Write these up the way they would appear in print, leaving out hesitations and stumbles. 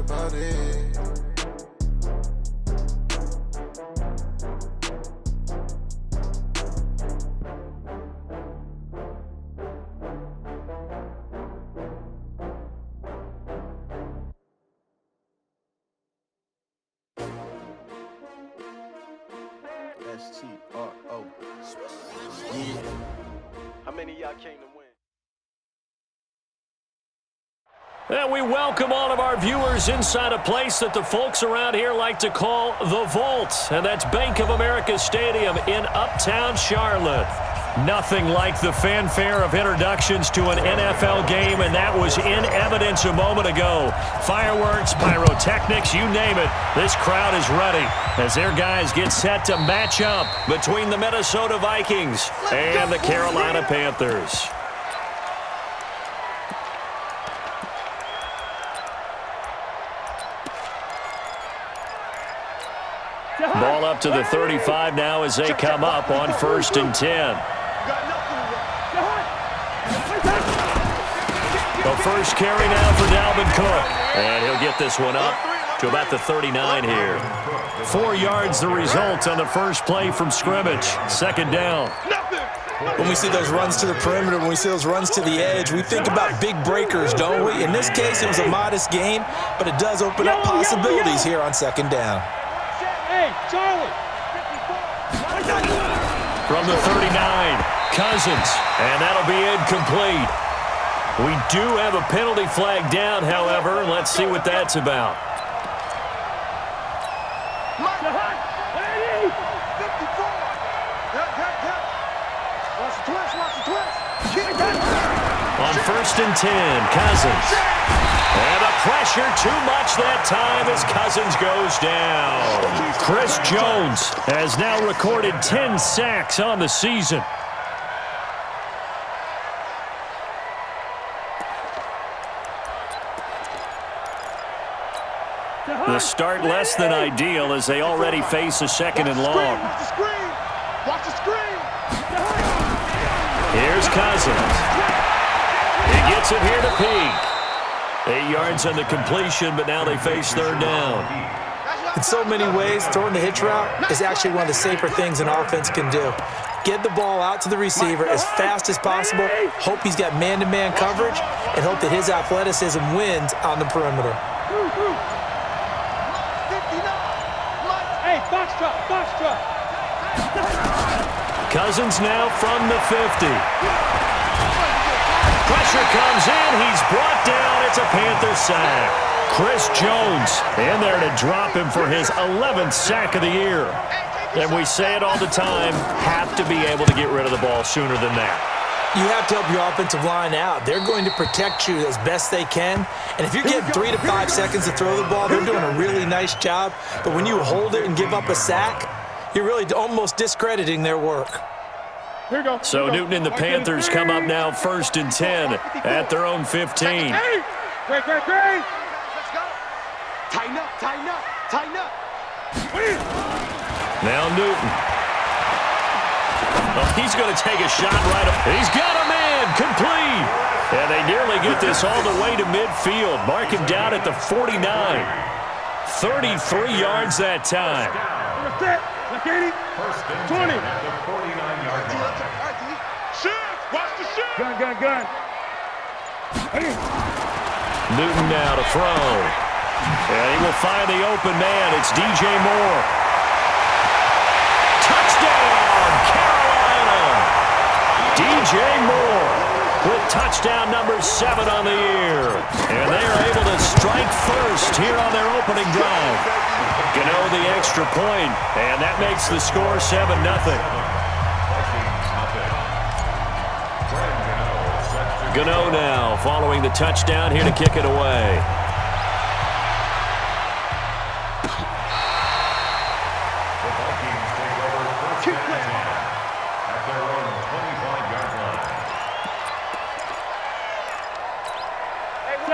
about it. STRO. How many of y'all came to win? And we welcome all of our viewers inside a place that the folks around here like to call the Vault. And that's Bank of America Stadium in Uptown Charlotte. Nothing like the fanfare of introductions to an NFL game, and that was in evidence a moment ago. Fireworks, pyrotechnics, you name it. This crowd is ready as their guys get set to match up between the Minnesota Vikings and the Carolina Panthers. Ball up to the 35 now as they come up on 1st and 10. The first carry now for Dalvin Cook. And he'll get this one up to about the 39 here. 4 yards the result on the first play from scrimmage. 2nd down. When we see those runs to the perimeter, when we see those runs to the edge, we think about big breakers, don't we? In this case, it was a modest gain, but it does open up possibilities here on 2nd down. Hey, Charlie! From the 39, Cousins, and that'll be incomplete. We do have a penalty flag down, however. Let's see what that's about. On 1st and 10, Cousins. And the pressure too much that time as Cousins goes down. Chris Jones has now recorded 10 sacks on the season. The start less than ideal as they already face a 2nd and long. Watch the screen! Watch the screen! Here's Cousins. He gets it here to Peak. 8 yards on the completion, but now they face 3rd down. In so many ways, throwing the hitch route is actually one of the safer things an offense can do. Get the ball out to the receiver as fast as possible, hope he's got man-to-man coverage, and hope that his athleticism wins on the perimeter. Hey, box truck! Cousins now from the 50. Pressure comes in. He's brought down. It's a Panther sack. Chris Jones in there to drop him for his 11th sack of the year. And we say it all the time, have to be able to get rid of the ball sooner than that. You have to help your offensive line out. They're going to protect you as best they can. And if you're getting 3 to 5 seconds to throw the ball, they're doing a really nice job. But when you hold it and give up a sack, you're really almost discrediting their work. So Newton and the Panthers come up now 1st and 10 at their own 15. Great! Let's go! Tighten up! Now Newton. Oh, he's going to take a shot right up. He's got a man, complete. And they nearly get this all the way to midfield. Mark him down at the 49. 33 yards that time. 20. Gun. Newton now to throw. And he will find the open man. It's DJ Moore. Touchdown, Carolina! DJ Moore with touchdown number 7 on the year. And they are able to strike first here on their opening drive. Gano the extra point, and that makes the score 7-0. Gano now following the touchdown here to kick it away.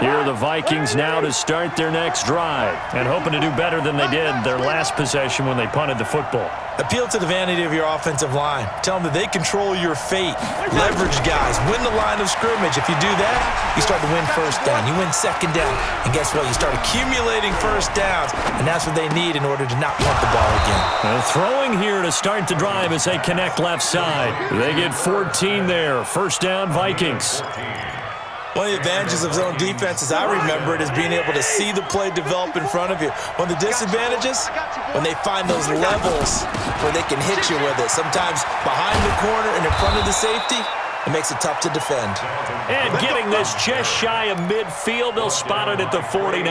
Here are the Vikings now to start their next drive, and hoping to do better than they did their last possession when they punted the football. Appeal to the vanity of your offensive line. Tell them that they control your fate. Leverage guys. Win the line of scrimmage. If you do that, you start to win first down. You win second down. And guess what? You start accumulating first downs. And that's what they need in order to not punt the ball again. And throwing here to start the drive as they connect left side. They get 14 there. First down, Vikings. One of the advantages of zone defense, as I remember it, is being able to see the play develop in front of you. One of the disadvantages, when they find those levels where they can hit you with it. Sometimes behind the corner and in front of the safety, it makes it tough to defend. And getting this just shy of midfield, they'll spot it at the 49.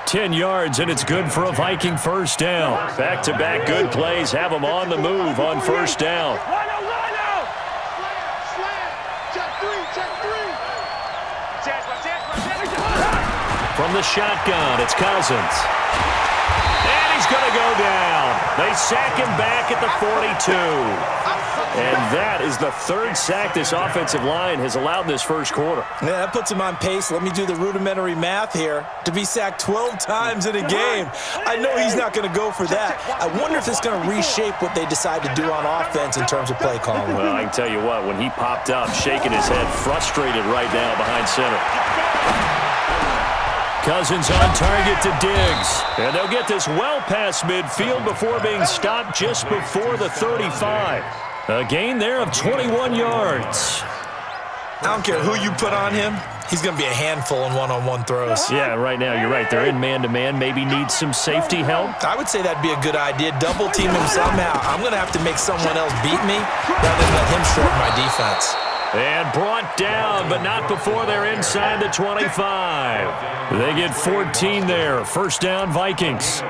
10 yards, and it's good for a Viking first down. Back-to-back good plays have them on the move on first down. From the shotgun, it's Cousins. And he's going to go down. They sack him back at the 42. And that is the third sack this offensive line has allowed this first quarter. Yeah, that puts him on pace. Let me do the rudimentary math here. To be sacked 12 times in a game. I know he's not going to go for that. I wonder if it's going to reshape what they decide to do on offense in terms of play calling. Well, I can tell you what, when he popped up, shaking his head, frustrated right now behind center. Cousins on target to Diggs. And they'll get this well past midfield before being stopped just before the 35. A gain there of 21 yards. I don't care who you put on him. He's going to be a handful in one-on-one throws. Yeah, right now, you're right. They're in man-to-man. Maybe need some safety help. I would say that'd be a good idea. Double team him somehow. I'm going to have to make someone else beat me rather than let him shorten my defense. And brought down, but not before they're inside the 25. They get 14 there. First down, Vikings.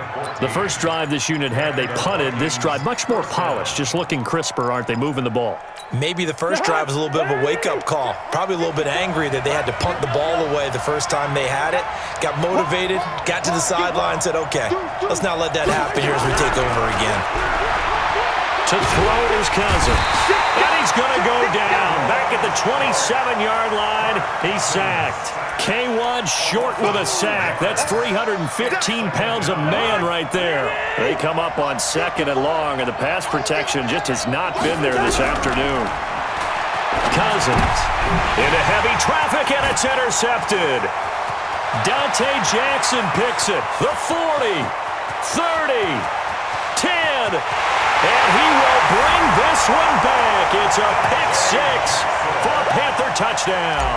The first drive this unit had, they punted. This drive, much more polished, just looking crisper, aren't they, moving the ball? Maybe the first drive was a little bit of a wake-up call. Probably a little bit angry that they had to punt the ball away the first time they had it. Got motivated, got to the sideline, said, okay, let's not let that happen here as we take over again. To throw is Cousins. And he's going to go down. Back at the 27-yard line, he's sacked. K1 short with a sack. That's 315 pounds of man right there. They come up on second and long, and the pass protection just has not been there this afternoon. Cousins into heavy traffic, and it's intercepted. Dante Jackson picks it. The 40, 30, 10. And he will bring this one back. It's a pick six for a Panther touchdown.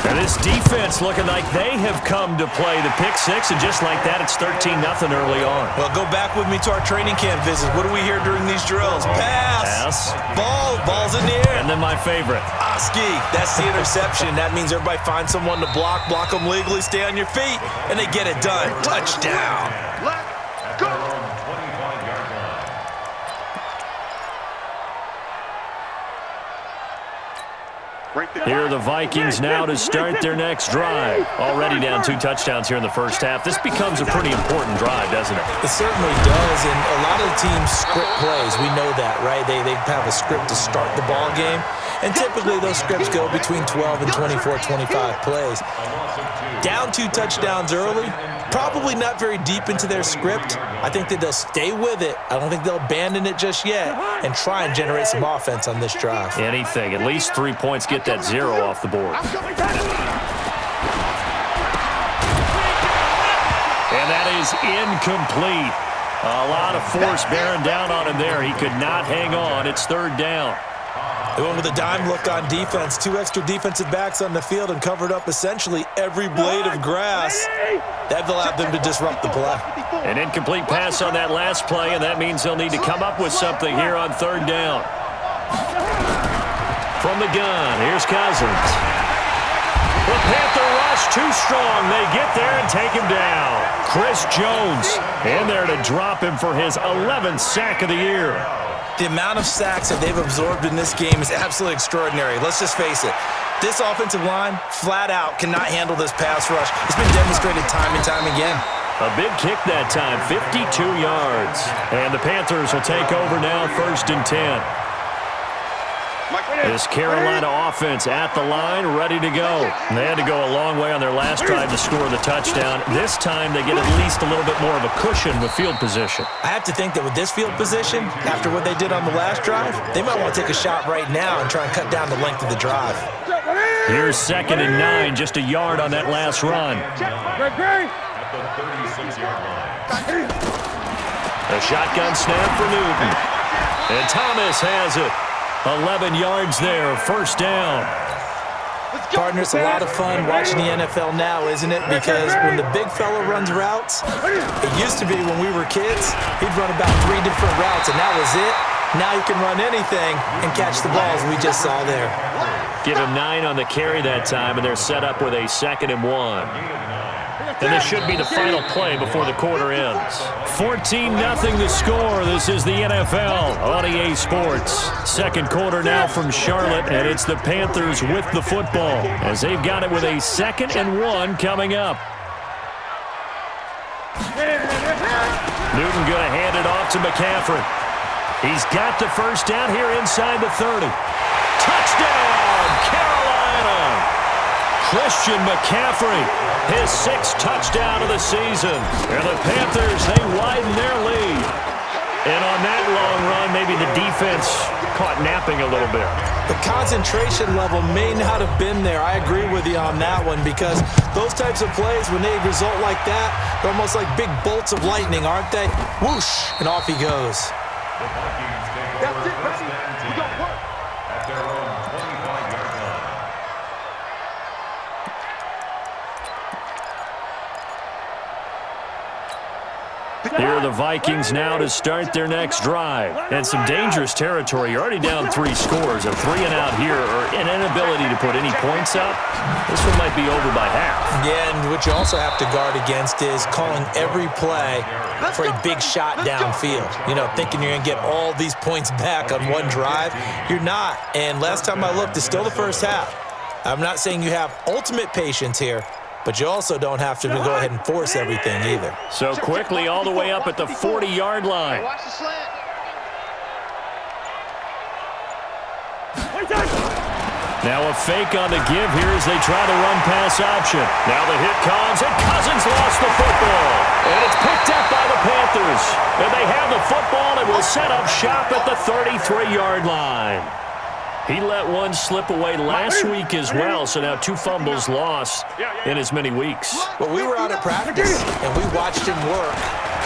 And this defense looking like they have come to play the pick six, and just like that, it's 13-0 early on. Well, go back with me to our training camp visit. What do we hear during these drills? Pass. Ball's in the air. And then my favorite. Oski, that's the interception. That means everybody finds someone to block them legally, stay on your feet, and they get it done. Touchdown. Let's go. Here are the Vikings now to start their next drive. Already down 2 touchdowns here in the first half. This becomes a pretty important drive, doesn't it? It certainly does, and a lot of teams script plays. We know that, right? They have a script to start the ball game, and typically those scripts go between 12 and 24, 25 plays. Down 2 touchdowns early, probably not very deep into their script. I think that they'll stay with it. I don't think they'll abandon it just yet and try and generate some offense on this drive. Anything. At least 3 points, get that 0 off the board. And that is incomplete. A lot of force bearing down on him there. He could not hang on. It's third down. They went with a dime look on defense. 2 extra defensive backs on the field and covered up essentially every blade of grass. That allowed them to disrupt the play. An incomplete pass on that last play, and that means they'll need to come up with something here on third down. From the gun, here's Cousins. The Panther rush too strong. They get there and take him down. Chris Jones in there to drop him for his 11th sack of the year. The amount of sacks that they've absorbed in this game is absolutely extraordinary. Let's just face it. This offensive line, flat out, cannot handle this pass rush. It's been demonstrated time and time again. A big kick that time, 52 yards. And the Panthers will take over now, 1st and 10. This Carolina offense at the line, ready to go. And they had to go a long way on their last drive to score the touchdown. This time they get at least a little bit more of a cushion with field position. I have to think that with this field position, after what they did on the last drive, they might want to take a shot right now and try and cut down the length of the drive. Here's 2nd and 9, just a yard on that last run. A shotgun snap for Newton. And Thomas has it. 11 yards there, first down. Partner, it's a lot of fun watching the NFL now, isn't it? Because when the big fella runs routes, it used to be when we were kids, he'd run about 3 different routes, and that was it. Now you can run anything and catch the balls we just saw there. Give him 9 on the carry that time, and they're set up with a 2nd and 1. And this should be the final play before the quarter ends. 14-0 the score. This is the NFL on EA Sports. Second quarter now from Charlotte, and it's the Panthers with the football as they've got it with a 2nd and 1 coming up. Newton going to hand it off to McCaffrey. He's got the first down here inside the 30. Touchdown, Carolina! Christian McCaffrey, his 6th touchdown of the season. And the Panthers, they widen their lead. And on that long run, maybe the defense caught napping a little bit. The concentration level may not have been there. I agree with you on that one because those types of plays, when they result like that, they're almost like big bolts of lightning, aren't they? Whoosh, and off he goes. That's it, buddy. We got work. At their own 25-yard line. Here are the Vikings now to start their next drive. And some dangerous territory. You're already down 3 scores. A 3 and out here or an inability to put any points up. This one might be over by half. Yeah, and what you also have to guard against is calling every play for a big shot downfield. You know, thinking you're going to get all these points back on one drive. You're not. And last time I looked, it's still the first half. I'm not saying you have ultimate patience here, but you also don't have to go ahead and force everything either. So quickly all the way up at the 40-yard line. Watch the slant. Now a fake on the give here as they try the run-pass option. Now the hit comes, and Cousins lost the football. And it's picked up by the Panthers. And they have the football and will set up shop at the 33-yard line. He let one slip away last week as well, so now 2 fumbles lost in as many weeks. Well, we were out at practice, and we watched him work.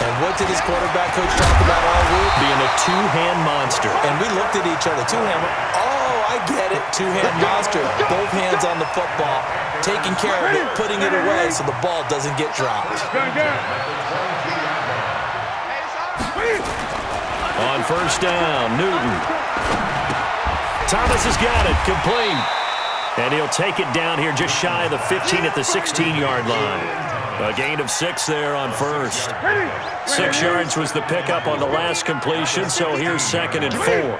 And what did his quarterback coach talk about all week? Being a 2-hand monster. And we looked at each other, 2-hand. Oh, I get it, 2-hand monster. Both hands on the football, taking care of it, putting it away so the ball doesn't get dropped. On first down, Newton. Thomas has got it, complete. And he'll take it down here just shy of the 15 at the 16-yard line. A gain of 6 there on first. 6 yards was the pickup on the last completion, so here's 2nd and 4.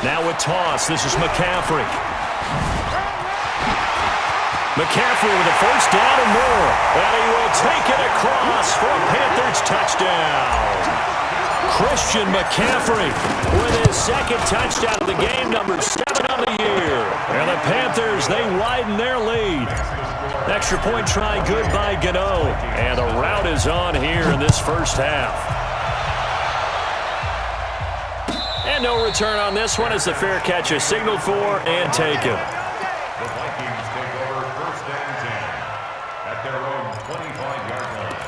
Now with toss, this is McCaffrey. McCaffrey with a first down and more. And he will take it across for a Panthers touchdown. Christian McCaffrey with his 2nd touchdown of the game, number 7 on the year. And the Panthers, they widen their lead. Extra point try good by Gano. And the route is on here in this first half. And no return on this one as the fair catch is signaled for and taken. The Vikings take over 1st and 10 at their own 25-yard line.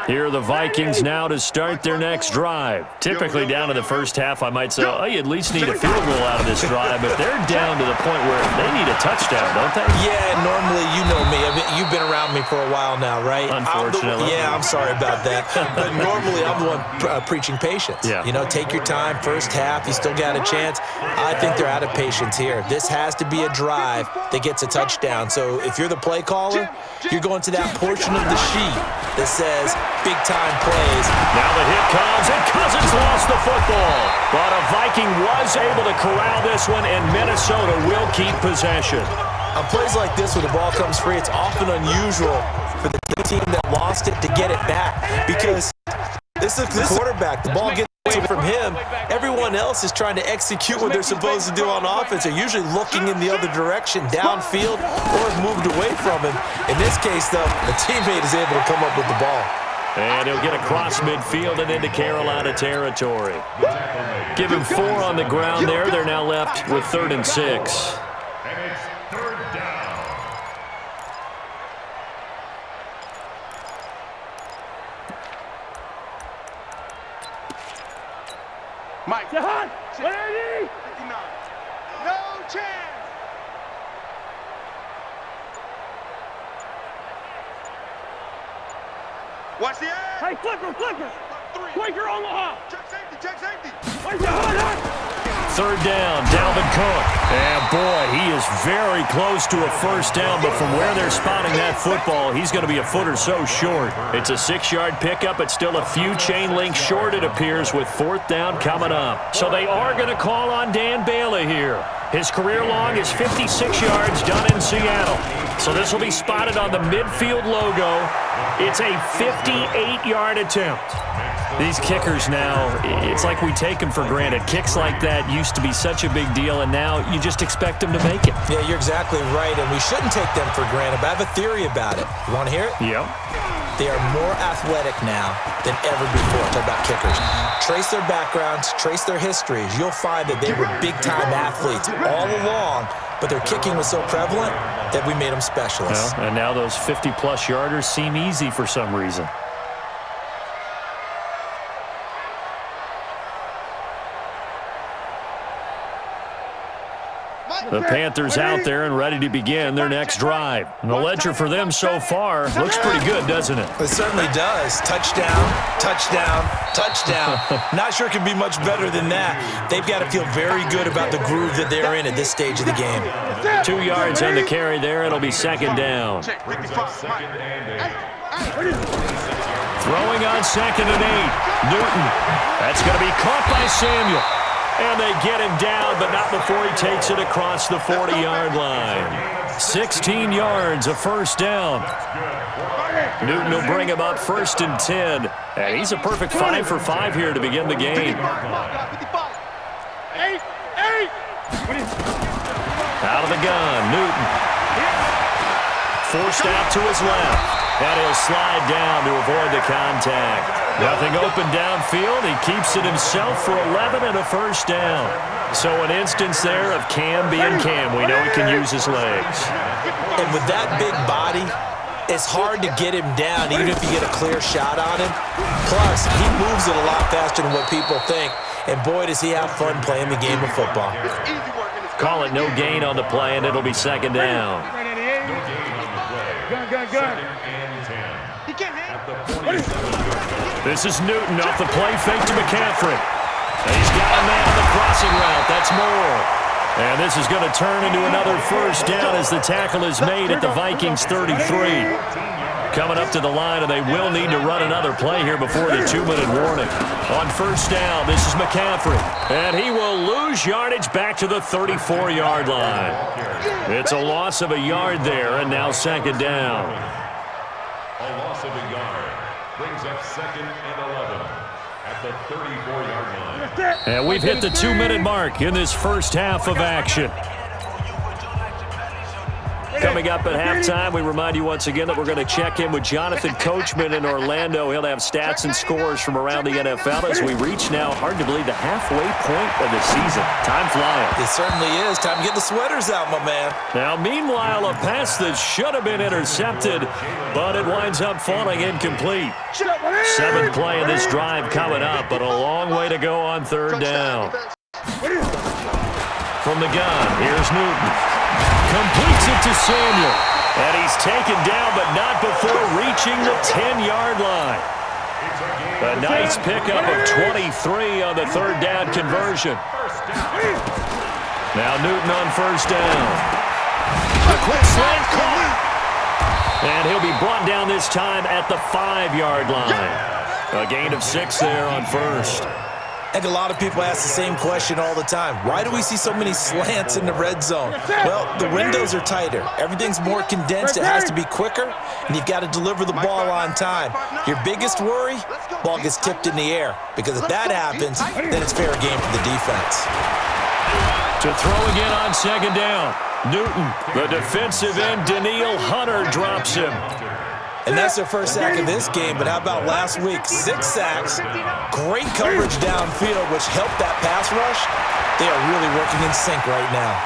Here are the Vikings now to start their next drive. Typically down to the first half, I might say, oh, you at least need a field goal out of this drive, but they're down to the point where they need a touchdown, don't they? Yeah, normally, you know me. I mean, you've been around me for a while now, right? Unfortunately. I'm sorry about that. But normally, I'm the one preaching patience. Yeah. You know, take your time. First half, you still got a chance. I think they're out of patience here. This has to be a drive that gets a touchdown. So if you're the play caller, you're going to that portion of the sheet that says big-time plays. Now the hit comes, and Cousins lost the football. But a Viking was able to corral this one, and Minnesota will keep possession. On plays like this where the ball comes free, it's often unusual for the team that lost it to get it back because this is the quarterback. The ball gets away away from him, everyone else is trying to execute what they're supposed to do on offense. They're usually looking in the other direction, downfield, or have moved away from him. In this case, though, the teammate is able to come up with the ball. And he'll get across midfield and into Carolina territory. Give him 4 on the ground there. They're now left with 3rd and 6. And it's 3rd down. Mike. Jahan. 180. 59. No chance. Watch the edge. Hey, flicker. Quaker Omaha. Check safety. Wait, Jahan. 3rd down, Dalvin Cook. And boy, he is very close to a 1st down, but from where they're spotting that football, he's going to be a foot or so short. It's a 6-yard pickup. It's still a few chain links short, it appears, with 4th down coming up. So they are going to call on Dan Bailey here. His career long is 56 yards done in Seattle. So this will be spotted on the midfield logo. It's a 58-yard attempt. These kickers now, it's like we take them for granted. Kicks like that used to be such a big deal, and now you just expect them to make it. Yeah, you're exactly right, and we shouldn't take them for granted, but I have a theory about it. You want to hear it? Yep. They are more athletic now than ever before. Talk about kickers. Trace their backgrounds, trace their histories. You'll find that they were big-time athletes all along, but their kicking was so prevalent that we made them specialists. Well, and now those 50-plus yarders seem easy for some reason. The Panthers out there and ready to begin their next drive. And the ledger for them so far looks pretty good, doesn't it? It certainly does. Touchdown, touchdown, touchdown. Not sure it can be much better than that. They've got to feel very good about the groove that they're in at this stage of the game. 2 yards on the carry there. It'll be 2nd down. Throwing on 2nd and 8. Newton. That's going to be caught by Samuel. And they get him down, but not before he takes it across the 40-yard line. 16 yards, a 1st down. Newton will bring him up 1st and 10. And he's a perfect 5 for 5 here to begin the game. Out of the gun, Newton. Forced out to his left. And he'll slide down to avoid the contact. Nothing open downfield. He keeps it himself for 11 and a 1st down. So an instance there of Cam being Cam. We know he can use his legs. And with that big body, it's hard to get him down even if you get a clear shot on him. Plus, he moves it a lot faster than what people think. And boy, does he have fun playing the game of football. Call it no gain on the play, and it'll be 2nd down. Gun. This is Newton off the play fake to McCaffrey. And he's got a man on the crossing route. That's Moore. And this is going to turn into another 1st down as the tackle is made at the Vikings 33. Coming up to the line, and they will need to run another play here before the 2-minute warning. On 1st down, this is McCaffrey. And he will lose yardage back to the 34-yard line. It's a loss of a yard there, and now 2nd down. A loss of a yard brings up 2nd and 11 at the 34-yard line. And we've hit the 2-minute mark in this first half of action. Coming up at halftime, we remind you once again that we're going to check in with Jonathan Coachman in Orlando. He'll have stats and scores from around the NFL as we reach now, hard to believe, the halfway point of the season. Time flying. It certainly is. Time to get the sweaters out, my man. Now, meanwhile, a pass that should have been intercepted, but it winds up falling incomplete. 7th play in this drive coming up, but a long way to go on 3rd down. From the gun, here's Newton. Completes it to Samuel. And he's taken down, but not before reaching the 10-yard line. A nice pickup of 23 on the 3rd down conversion. Now Newton on 1st down. A quick slant caught. And he'll be brought down this time at the 5-yard line. A gain of 6 there on 1st. I think a lot of people ask the same question all the time. Why do we see so many slants in the red zone? Well, the windows are tighter. Everything's more condensed. It has to be quicker, and you've got to deliver the ball on time. Your biggest worry, ball gets tipped in the air, because if that happens, then it's fair game for the defense. To throw again on second down. Newton, the defensive end, Danielle Hunter, drops him. And that's their first sack of this game, but how about last week? 6 sacks, great coverage downfield, which helped that pass rush. They are really working in sync right now.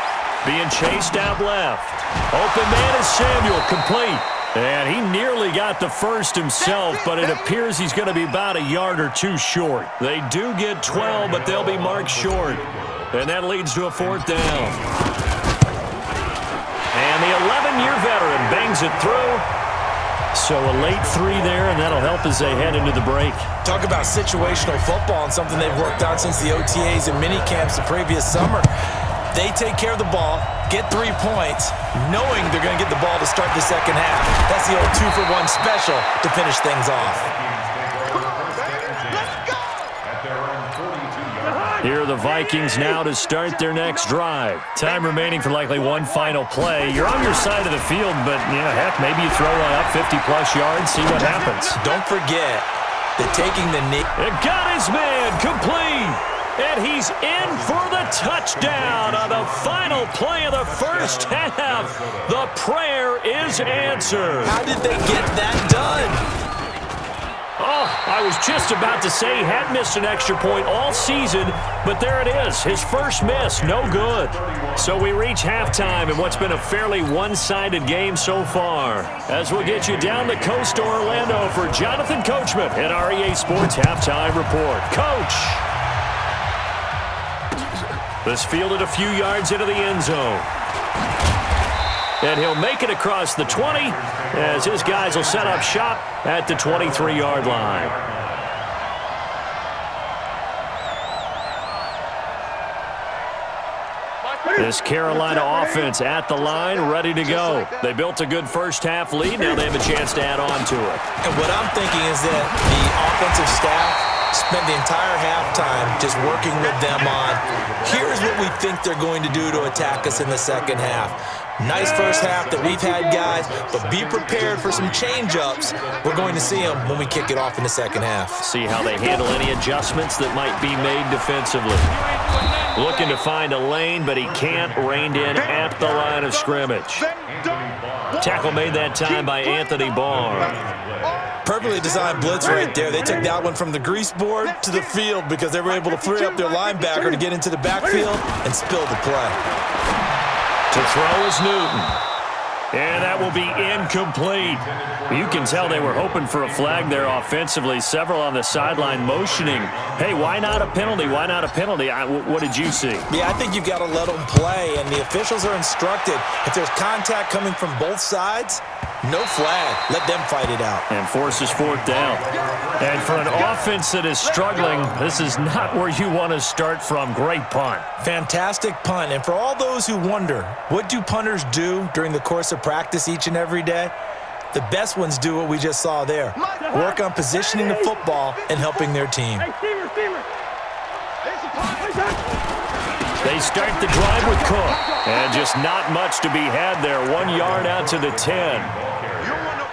Being chased out left. Open man is Samuel, complete. And he nearly got the first himself, but it appears he's going to be about a yard or two short. They do get 12, but they'll be marked short. And that leads to a 4th down. And the 11-year veteran bangs it through. So a late 3 there, and that'll help as they head into the break. Talk about situational football and something they've worked on since the OTAs and mini camps the previous summer. They take care of the ball, get 3 points, knowing they're going to get the ball to start the second half. That's the old 2-for-1 special to finish things off. Here are the Vikings now to start their next drive. Time remaining for likely one final play. You're on your side of the field, but, heck, maybe you throw one up 50-plus yards, see what happens. Don't forget that taking the knee. It got his man complete, and he's in for the touchdown on the final play of the first half. The prayer is answered. How did they get that done? Oh, I was just about to say he had missed an extra point all season, but there it is. His first miss, no good. So we reach halftime in what's been a fairly one-sided game so far. As we'll get you down the coast to Orlando for Jonathan Coachman at REA Sports Halftime Report. Coach! This fielded a few yards into the end zone. And he'll make it across the 20 as his guys will set up shop at the 23-yard line. This Carolina offense at the line, ready to go. They built a good first-half lead. Now they have a chance to add on to it. And what I'm thinking is that the offensive staff spent the entire halftime just working with them on, here's what we think they're going to do to attack us in the second half. Nice first half that we've had, guys, but be prepared for some change-ups. We're going to see them when we kick it off in the second half. See how they handle any adjustments that might be made defensively. Looking to find a lane, but he can't. Reined in at the line of scrimmage. Tackle made that time by Anthony Barr. Perfectly designed blitz right there. They took that one from the grease board to the field because they were able to free up their linebacker to get into the backfield and spill the play. To throw is Newton. And that will be incomplete. You can tell they were hoping for a flag there offensively. Several on the sideline motioning. Hey, why not a penalty? Why not a penalty? What did you see? Yeah, I think you've got to let them play, and the officials are instructed. If there's contact coming from both sides, no flag. Let them fight it out. And forces 4th down. And for an offense that is struggling, this is not where you want to start from. Great punt. Fantastic punt. And for all those who wonder, what do punters do during the course of practice each and every day? The best ones do what we just saw there. Work on positioning the football and helping their team. They start the drive with Cook. And just not much to be had there. 1 yard out to the 10.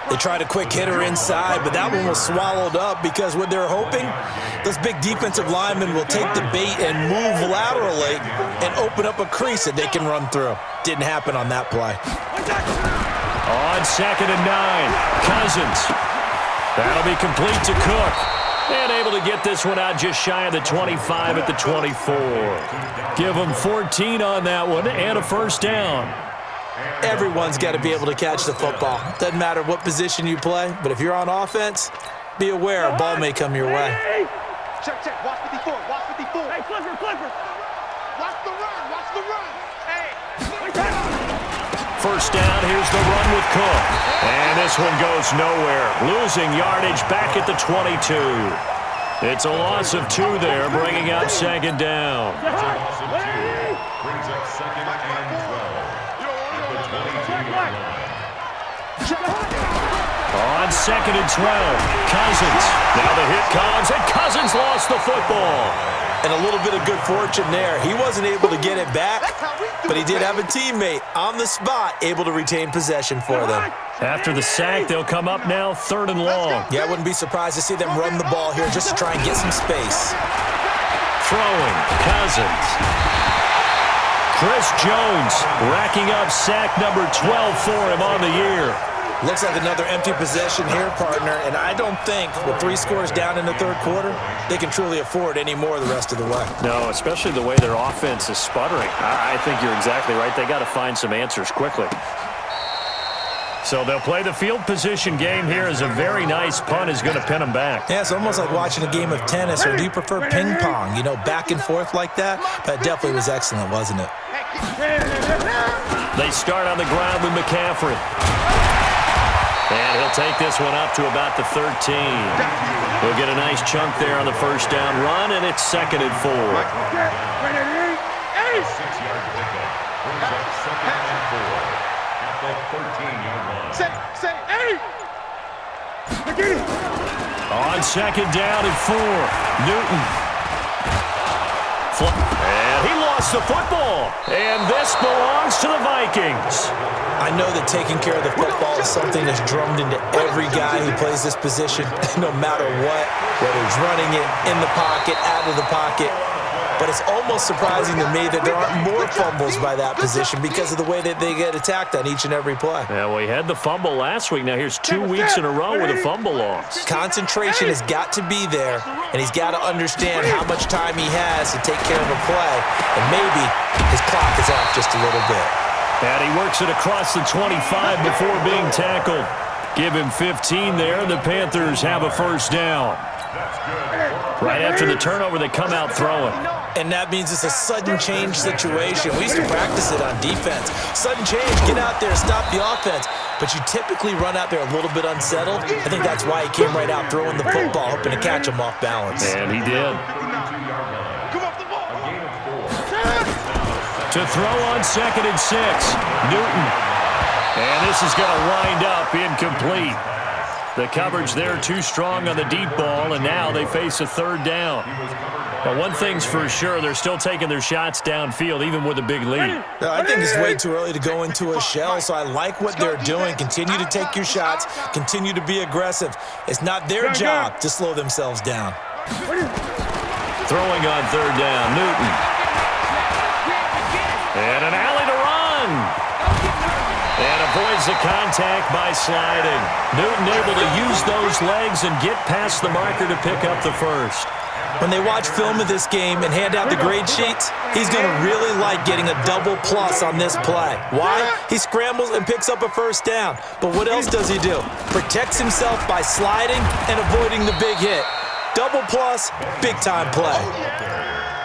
They tried a quick hitter inside, but that one was swallowed up because what they're hoping, those big defensive linemen will take the bait and move laterally and open up a crease that they can run through. Didn't happen on that play. On 2nd and 9, Cousins. That'll be complete to Cook. And able to get this one out just shy of the 25 at the 24. Give them 14 on that one and a first down. Everyone's got to be able to catch the football. Doesn't matter what position you play, but if you're on offense, be aware a ball may come your way. Check, watch 54, watch 54. Hey, Clifford. Watch the run. Hey. First down, here's the run with Cook. And this one goes nowhere. Losing yardage back at the 22. It's a loss of 2 there, bringing up 2nd down. Brings up 2nd and 12 at the 22-yard line. On 2nd and 12, Cousins. Now the hit comes, and Cousins lost the football. And a little bit of good fortune there. He wasn't able to get it back, but he did have a teammate on the spot able to retain possession for them. After the sack, they'll come up now 3rd and long. Yeah, I wouldn't be surprised to see them run the ball here just to try and get some space. Throwing, Cousins. Chris Jones racking up sack number 12 for him on the year. Looks like another empty possession here, partner, and I don't think with 3 scores down in the 3rd quarter, they can truly afford any more the rest of the way. No, especially the way their offense is sputtering. I think you're exactly right. They got to find some answers quickly. So they'll play the field position game here as a very nice punt is going to pin them back. Yeah, it's almost like watching a game of tennis, or do you prefer ping pong? You know, back and forth like that? That definitely was excellent, wasn't it? They start on the ground with McCaffrey. And he'll take this one up to about the 13. He'll get a nice chunk there on the first down run, and it's 2nd and 4. A 6-yard pickup brings up 2nd and 4 at the 13-yard line. On 2nd down and 4, Newton. And he lost the football. And this belongs to the Vikings. I know that taking care of the football is something that's drummed into every guy who plays this position, no matter what, whether he's running it, in the pocket, out of the pocket. But it's almost surprising to me that there aren't more fumbles by that position because of the way that they get attacked on each and every play. Yeah, well, he had the fumble last week. Now here's 2 weeks in a row with a fumble loss. Concentration has got to be there, and he's got to understand how much time he has to take care of a play, and maybe his clock is off just a little bit. And he works it across the 25 before being tackled. Give him 15 there, and the Panthers have a first down. Right after the turnover, they come out throwing. And that means it's a sudden change situation. We used to practice it on defense. Sudden change, get out there, stop the offense. But you typically run out there a little bit unsettled. I think that's why he came right out throwing the football, hoping to catch him off balance. And he did. To throw on 2nd and 6, Newton. And this is going to wind up incomplete. The coverage there too strong on the deep ball, and now they face a 3rd down. But one thing's for sure, they're still taking their shots downfield, even with a big lead. I think it's way too early to go into a shell, so I like what they're doing. Continue to take your shots. Continue to be aggressive. It's not their job to slow themselves down. Throwing on 3rd down, Newton. And an alley to run. And avoids the contact by sliding. Newton able to use those legs and get past the marker to pick up the first. When they watch film of this game and hand out the grade sheets, he's going to really like getting a double plus on this play. Why? He scrambles and picks up a first down. But what else does he do? Protects himself by sliding and avoiding the big hit. Double plus, big-time play.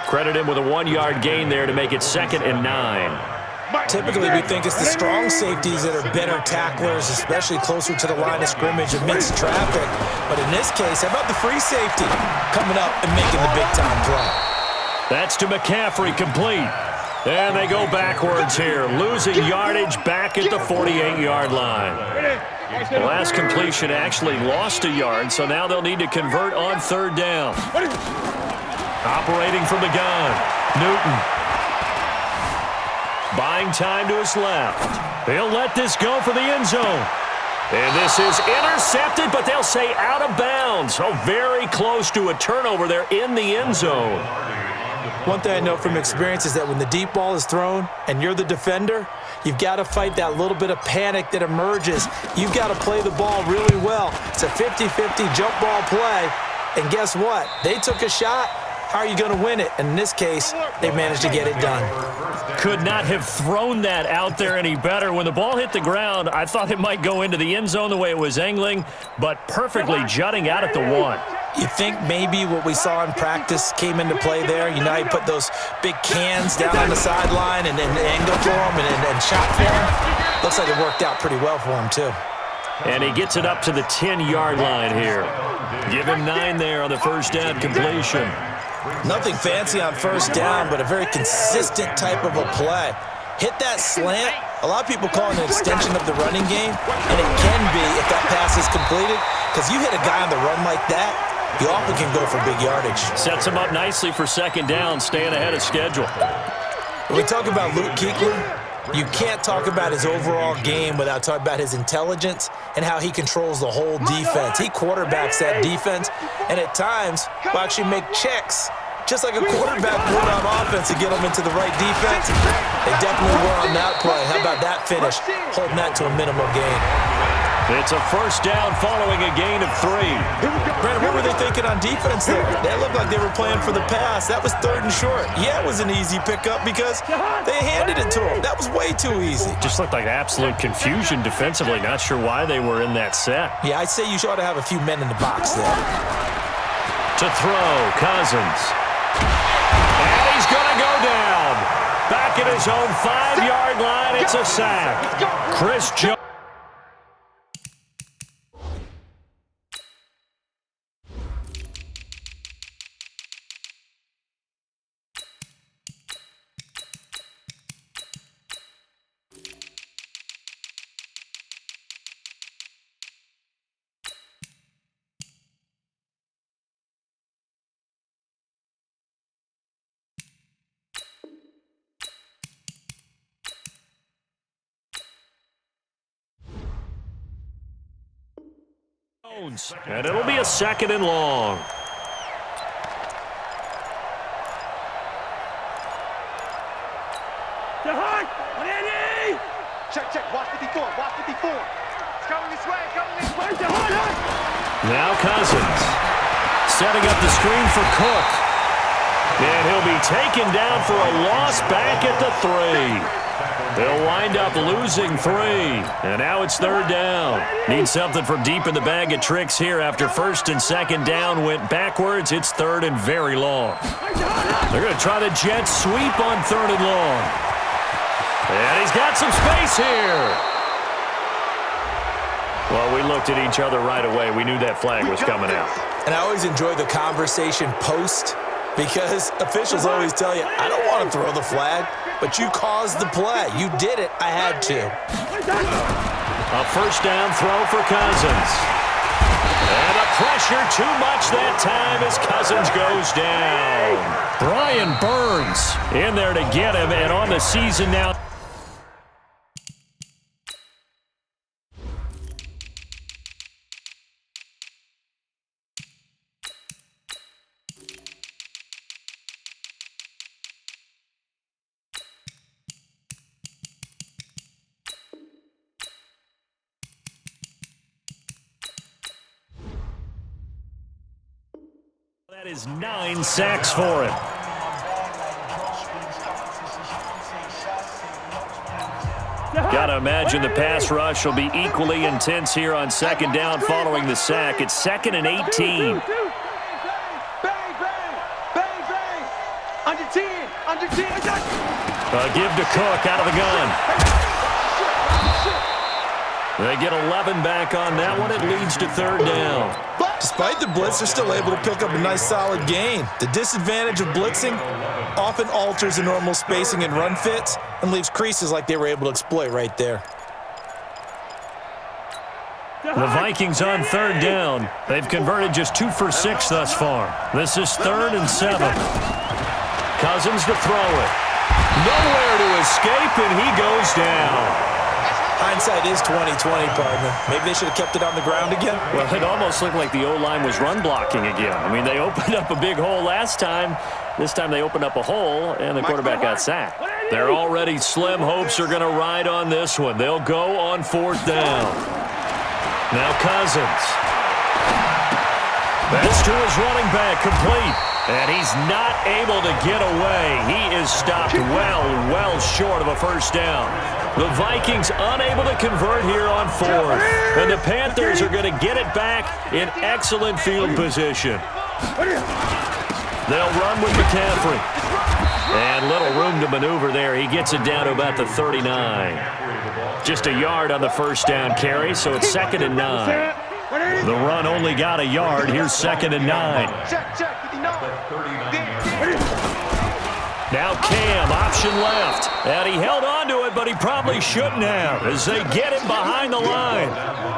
Credit him with a 1-yard gain there to make it 2nd and 9. Typically, we think it's the strong safeties that are better tacklers, especially closer to the line of scrimmage amidst traffic. But in this case, how about the free safety coming up and making the big-time play? That's to McCaffrey, complete. And they go backwards here, losing yardage back at the 48-yard line. The last completion actually lost a yard, so now they'll need to convert on 3rd down. Operating from the gun, Newton. Buying time to his left. They'll let this go for the end zone. And this is intercepted, but they'll say out of bounds. Oh, very close to a turnover there in the end zone. One thing I know from experience is that when the deep ball is thrown and you're the defender, you've got to fight that little bit of panic that emerges. You've got to play the ball really well. It's a 50-50 jump ball play. And guess what? They took a shot. How are you going to win it? And in this case, they managed to get it done. Could not have thrown that out there any better. When the ball hit the ground, I thought it might go into the end zone the way it was angling, but perfectly jutting out at the 1. You think maybe what we saw in practice came into play there? You know, he put those big cans down on the sideline and then angled for him and shot for him. Looks like it worked out pretty well for him, too. And he gets it up to the 10-yard line here. Give him 9 there on the first down completion. Nothing fancy on first down, but a very consistent type of a play. Hit that slant. A lot of people call it an extension of the running game, and it can be if that pass is completed, because you hit a guy on the run like that, he often can go for big yardage. Sets him up nicely for second down, staying ahead of schedule. When we talk about Luke Kuechly, you can't talk about his overall game without talking about his intelligence and how he controls the whole defense. He quarterbacks that defense, and at times will actually make checks, just like a quarterback would on offense, to get them into the right defense. They definitely were on that play. How about that finish? Holding that to a minimal gain. It's a first down following a gain of 3. Brandon, what were they thinking on defense there? They looked like they were playing for the pass. That was 3rd and short. Yeah, it was an easy pickup because they handed it to him. That was way too easy. Just looked like absolute confusion defensively. Not sure why they were in that set. Yeah, I'd say you ought to have a few men in the box there. To throw, Cousins. And he's going to go down. Back at his own 5-yard line, it's a sack. Chris Jones. And it'll be a 2nd and long. Check. Watch 54. Watch 54. It's coming this way. Now Cousins setting up the screen for Cook. And he'll be taken down for a loss back at the 3. They'll wind up losing 3. And now it's 3rd down. Need something from deep in the bag of tricks here after 1st and 2nd down went backwards. It's 3rd and very long. They're going to try the jet sweep on 3rd and long. And he's got some space here. Well, we looked at each other right away. We knew that flag was coming out. And I always enjoy the conversation post, because officials always tell you, I don't want to throw the flag, but you caused the play. You did it. I had to. A first down throw for Cousins. And the pressure too much that time as Cousins goes down. Brian Burns in there to get him, and on the season now. That is 9 sacks for him. Got to imagine the pass rush will be equally intense here on 2nd down following the sack. It's 2nd and 18. Bang, under 10. Give to Cook out of the gun. They get 11 back on that one. It leads to 3rd down. Despite the blitz, they're still able to pick up a nice, solid gain. The disadvantage of blitzing often alters the normal spacing and run fits and leaves creases like they were able to exploit right there. The Vikings on 3rd down. They've converted just 2 for 6 thus far. This is 3rd and 7. Cousins to throw it. Nowhere to escape, and he goes down. Hindsight is 20/20, partner. Maybe they should have kept it on the ground again. Well, it almost looked like the O-line was run blocking again. I mean, they opened up a big hole last time. This time they opened up a hole, and the quarterback got sacked. Their already slim hopes are going to ride on this one. They'll go on 4th down. Now Cousins. That's to his running back, complete. And he's not able to get away. He is stopped well short of a first down. The Vikings unable to convert here on 4th. And the Panthers are going to get it back in excellent field position. They'll run with McCaffrey. And little room to maneuver there. He gets it down to about the 39. Just a yard on the first down carry, so it's 2nd and 9. The run only got a yard. Here's 2nd and 9. Now Cam, option left. And he held on to it, but he probably shouldn't have as they get him behind the line.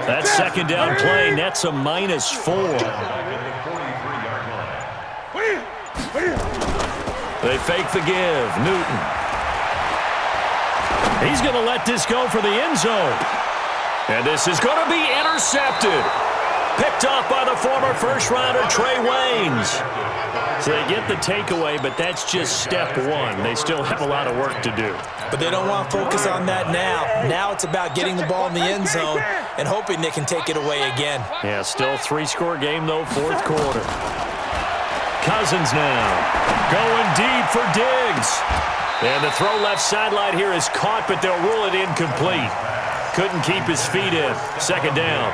That 2nd down play nets a -4. They fake the give. Newton. He's going to let this go for the end zone. And this is going to be intercepted. Picked off by the former first-rounder Trey Waynes. So they get the takeaway, but that's just step one. They still have a lot of work to do. But they don't want to focus on that now. Now it's about getting the ball in the end zone and hoping they can take it away again. Yeah, still 3-score game, though, fourth quarter. Cousins now going deep for Diggs. And the throw left sideline here is caught, but they'll rule it incomplete. Couldn't keep his feet in. Second down.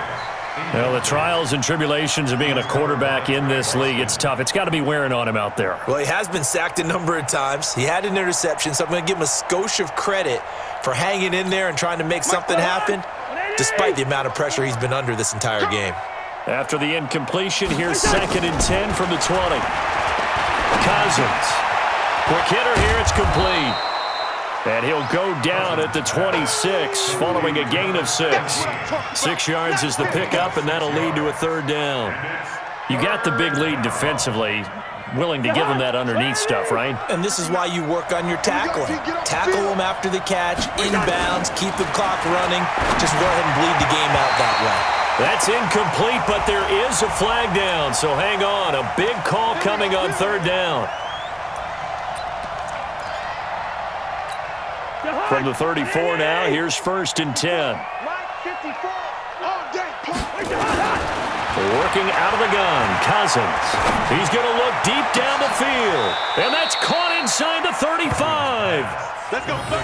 Well, the trials and tribulations of being a quarterback in this league, it's tough. It's got to be wearing on him out there. Well, he has been sacked a number of times. He had an interception, so I'm going to give him a skosh of credit for hanging in there and trying to make something happen, despite the amount of pressure he's been under this entire game. After the incompletion, here's 2nd and 10 from the 20. Cousins. Quick hitter here, it's complete. And he'll go down at the 26 following a gain of 6. 6 yards is the pickup, and that'll lead to a third down. You got the big lead defensively, willing to give him that underneath stuff, right? And this is why you work on your tackling. Tackle them after the catch, inbounds, keep the clock running. Just go ahead and bleed the game out that way. That's incomplete, but there is a flag down, so hang on. A big call coming on third down. From the 34 now, here's 1st and 10. Working out of the gun, Cousins. He's going to look deep down the field. And that's caught inside the 35.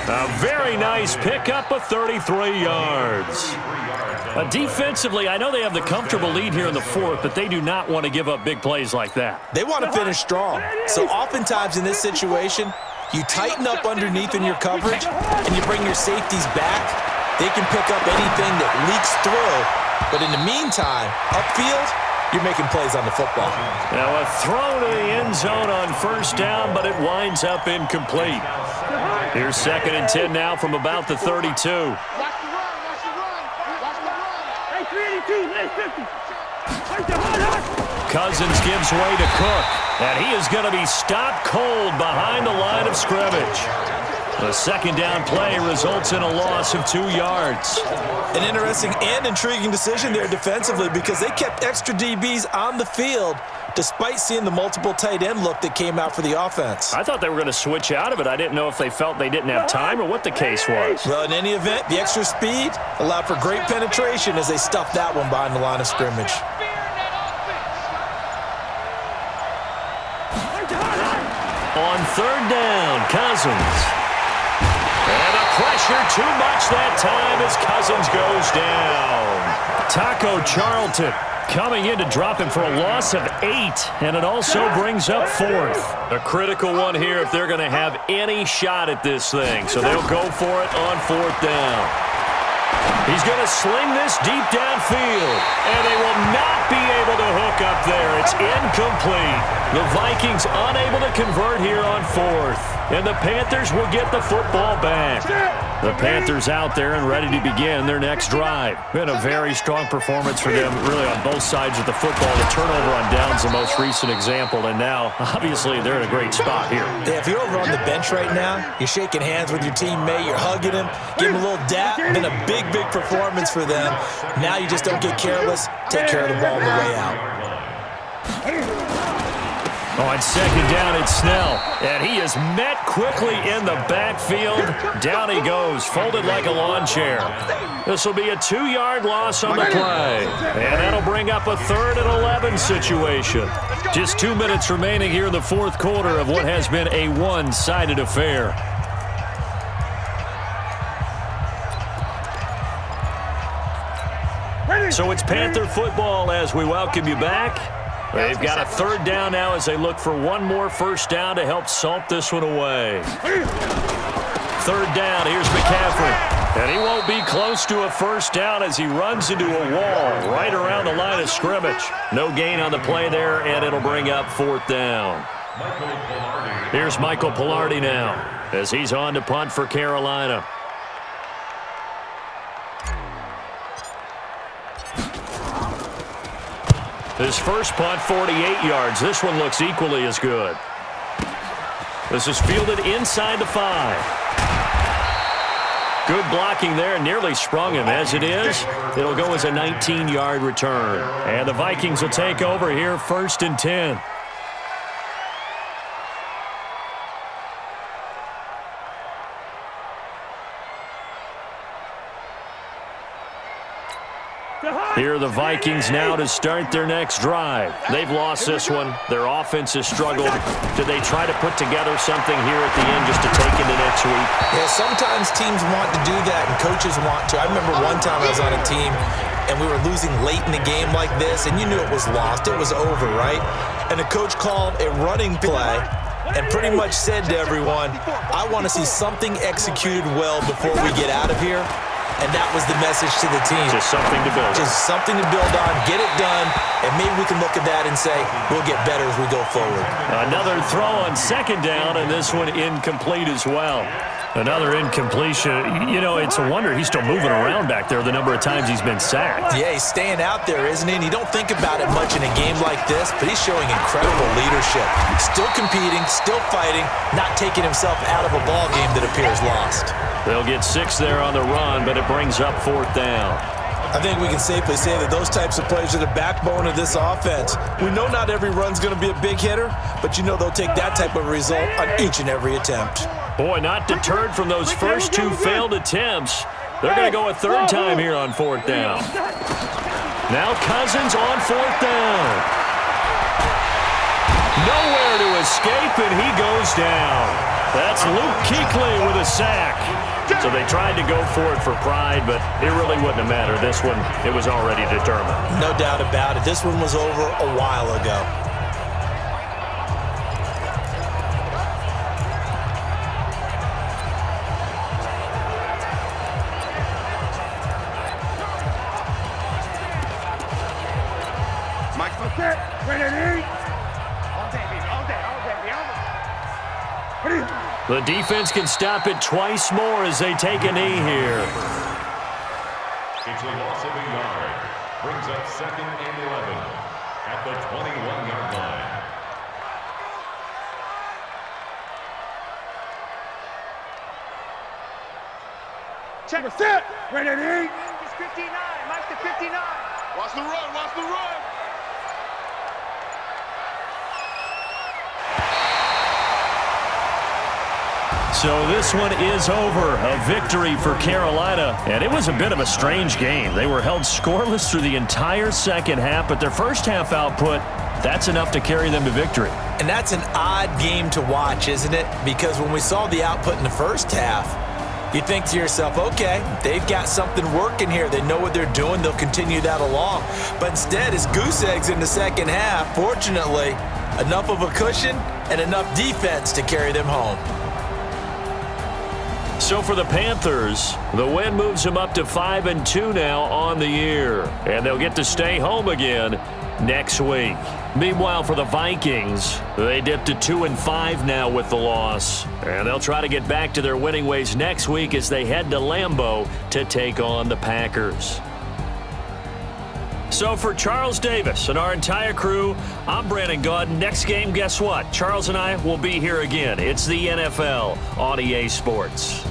A very nice pickup of 33 yards. Defensively, I know they have the comfortable lead here in the fourth, but they do not want to give up big plays like that. They want to finish strong. So oftentimes in this situation, you tighten up underneath in your coverage, and you bring your safeties back. They can pick up anything that leaks through. But in the meantime, upfield, you're making plays on the football. Now a throw to the end zone on first down, but it winds up incomplete. Here's 2nd and 10 now from about the 32. Cousins gives way to Cook, and he is going to be stopped cold behind the line of scrimmage. The second down play results in a loss of 2 yards. An interesting and intriguing decision there defensively because they kept extra DBs on the field despite seeing the multiple tight end look that came out for the offense. I thought they were going to switch out of it. I didn't know if they felt they didn't have time or what the case was. Well, in any event, the extra speed allowed for great penetration as they stuffed that one behind the line of scrimmage. On third down, Cousins. And a pressure too much that time as Cousins goes down. Taco Charlton coming in to drop him for a loss of 8, and it also brings up 4th. A critical one here if they're going to have any shot at this thing. So they'll go for it on 4th down. He's going to sling this deep downfield, and they will not be able to hook up there. It's incomplete. The Vikings unable to convert here on 4th, and the Panthers will get the football back. The Panthers out there and ready to begin their next drive. Been a very strong performance for them, really on both sides of the football. The turnover on downs the most recent example, and now, obviously, they're in a great spot here. Yeah, if you're over on the bench right now, you're shaking hands with your teammate, you're hugging him, giving him a little dap. Been a big performance for them. Now you just don't get careless. Take care of the ball on the way out. On second down, it's Snell. And he is met quickly in the backfield. Down he goes, folded like a lawn chair. This will be a 2-yard loss on the play. And that'll bring up a 3rd and 11 situation. Just 2 minutes remaining here in the fourth quarter of what has been a one-sided affair. So it's Panther football as we welcome you back. They've got a 3rd down now as they look for one more first down to help salt this one away. 3rd down, here's McCaffrey. And he won't be close to a first down as he runs into a wall right around the line of scrimmage. No gain on the play there, and it'll bring up 4th down. Here's Michael Pilardi now as he's on to punt for Carolina. His first punt, 48 yards. This one looks equally as good. This is fielded inside the 5. Good blocking there, nearly sprung him. As it is, it'll go as a 19-yard return. And the Vikings will take over here, 1st and 10. Here are the Vikings now to start their next drive. They've lost this one. Their offense has struggled. Do they try to put together something here at the end just to take into next week? Yeah, sometimes teams want to do that and coaches want to. I remember one time I was on a team and we were losing late in the game like this, and you knew it was lost. It was over, right? And the coach called a running play and pretty much said to everyone, I want to see something executed well before we get out of here. And that was the message to the team. Just something to build. Just something to build on, get it done, and maybe we can look at that and say, we'll get better as we go forward. Another throw on 2nd down, and this one incomplete as well. Another incompletion. You know, it's a wonder he's still moving around back there the number of times he's been sacked. Yeah, he's staying out there, isn't he? And you don't think about it much in a game like this, but he's showing incredible leadership. Still competing, still fighting, not taking himself out of a ball game that appears lost. They'll get 6 there on the run, but it brings up 4th down. I think we can safely say that those types of plays are the backbone of this offense. We know not every run's going to be a big hitter, but you know they'll take that type of result on each and every attempt. Boy, not deterred from those first 2 failed attempts. They're going to go a 3rd time here on 4th down. Now Cousins on 4th down. Nowhere to escape, and he goes down. That's Luke Kuechly with a sack. So they tried to go for it for pride, but it really wouldn't have mattered. This one, it was already determined. No doubt about it. This one was over a while ago. The defense can stop it twice more as they take a knee here. It's a loss of a yard. Brings up 2nd and 11 at the 21-yard line. Check a set. Ready? It's 59. Mike's the 59. Watch the run. Watch the run. So this one is over. A victory for Carolina. And it was a bit of a strange game. They were held scoreless through the entire 2nd half, but their first half output, that's enough to carry them to victory. And that's an odd game to watch, isn't it? Because when we saw the output in the first half, you think to yourself, okay, they've got something working here. They know what they're doing. They'll continue that along. But instead, it's goose eggs in the 2nd half. Fortunately, enough of a cushion and enough defense to carry them home. So for the Panthers, the win moves them up to 5-2 now on the year. And they'll get to stay home again next week. Meanwhile, for the Vikings, they dip to 2-5 now with the loss. And they'll try to get back to their winning ways next week as they head to Lambeau to take on the Packers. So for Charles Davis and our entire crew, I'm Brandon Gaudin. Next game, guess what? Charles and I will be here again. It's the NFL on EA Sports.